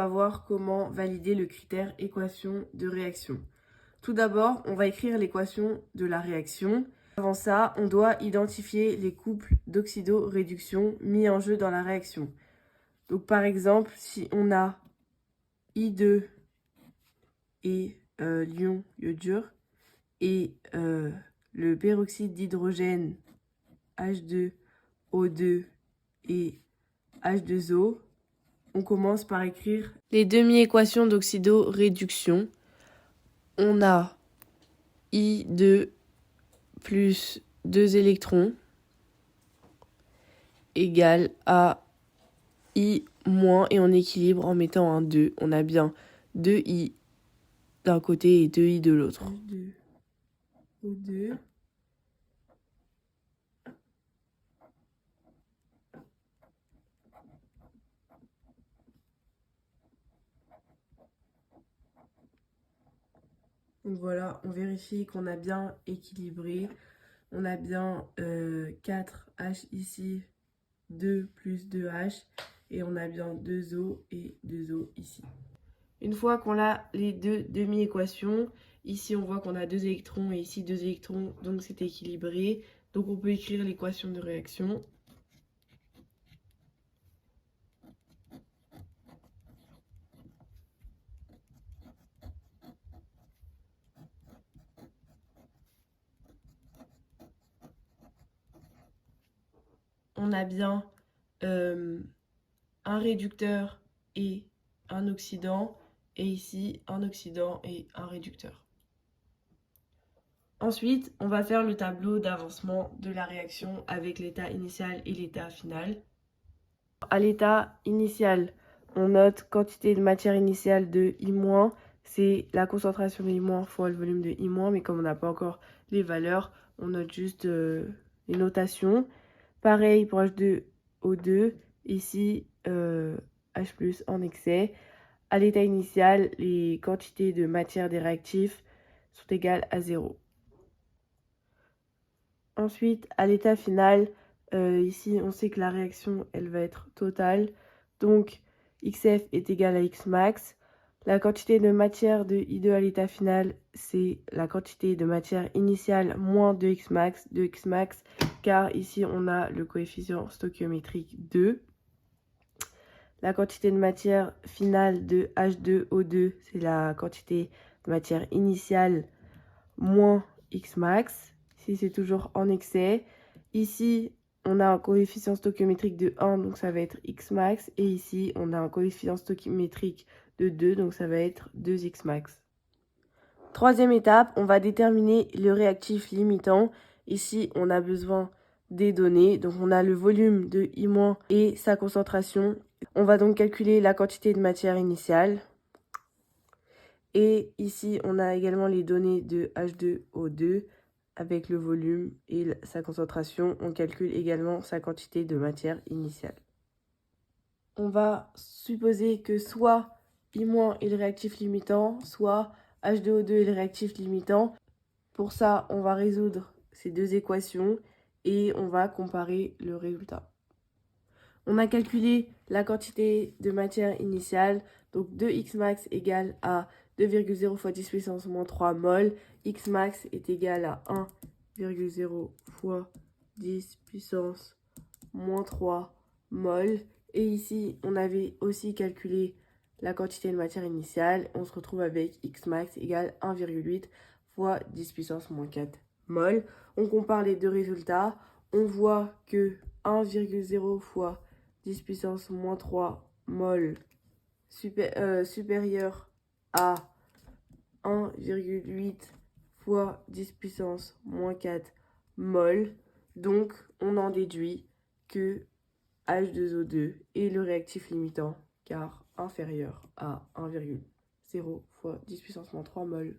On va voir comment valider le critère équation de réaction. Tout d'abord, on va écrire l'équation de la réaction. Avant ça, on doit identifier les couples d'oxydoréduction mis en jeu dans la réaction. Donc par exemple, si on a I2 et l'ion iodure et le peroxyde d'hydrogène H2O2 et H2O, on commence par écrire les demi-équations d'oxydoréduction. On a I2 plus 2 électrons égale à I moins, et on équilibre en mettant un 2. On a bien 2I d'un côté et 2I de l'autre. H2O2 Donc voilà, on vérifie qu'on a bien équilibré. On a bien 4H ici, 2 plus 2H, et on a bien 2O et 2O ici. Une fois qu'on a les deux demi-équations, ici on voit qu'on a 2 électrons et ici 2 électrons, donc c'est équilibré. Donc on peut écrire l'équation de réaction. On a bien un réducteur et un oxydant, et ici un oxydant et un réducteur. Ensuite, on va faire le tableau d'avancement de la réaction avec l'état initial et l'état final. À l'état initial, on note quantité de matière initiale de I-, c'est la concentration de I- fois le volume de I-, mais comme on n'a pas encore les valeurs, on note juste les notations. Pareil pour H2O2, ici H+ en excès. À l'état initial, les quantités de matière des réactifs sont égales à 0. Ensuite, à l'état final, ici on sait que la réaction elle va être totale. Donc XF est égal à Xmax. La quantité de matière de I2 à l'état final, c'est la quantité de matière initiale moins 2Xmax, car ici on a le coefficient stoichiométrique 2. La quantité de matière finale de H2O2, c'est la quantité de matière initiale moins Xmax. Ici, c'est toujours en excès. Ici, on a un coefficient stoichiométrique de 1, donc ça va être Xmax. Et ici, on a un coefficient stoichiométrique de 2, donc ça va être 2Xmax. Troisième étape, on va déterminer le réactif limitant. Ici, on a besoin des données. Donc, on a le volume de I- et sa concentration. On va donc calculer la quantité de matière initiale. Et ici, on a également les données de H2O2 avec le volume et sa concentration. On calcule également sa quantité de matière initiale. On va supposer que soit I- est le réactif limitant, soit H2O2 est le réactif limitant. Pour ça, on va résoudre ces deux équations et on va comparer le résultat. On a calculé la quantité de matière initiale, donc 2Xmax égale à 2,0 fois 10 puissance moins 3 mol. Xmax est égal à 1,0 fois 10 puissance moins 3 mol. Et ici, on avait aussi calculé la quantité de matière initiale. On se retrouve avec Xmax égale 1,8 fois 10 puissance moins 4 mol. On compare les deux résultats. On voit que 1,0 fois 10 puissance moins 3 mol supérieur à 1,8 fois 10 puissance moins 4 mol. Donc, on en déduit que H2O2 est le réactif limitant car inférieur à 1,0 fois 10 puissance moins 3 mol.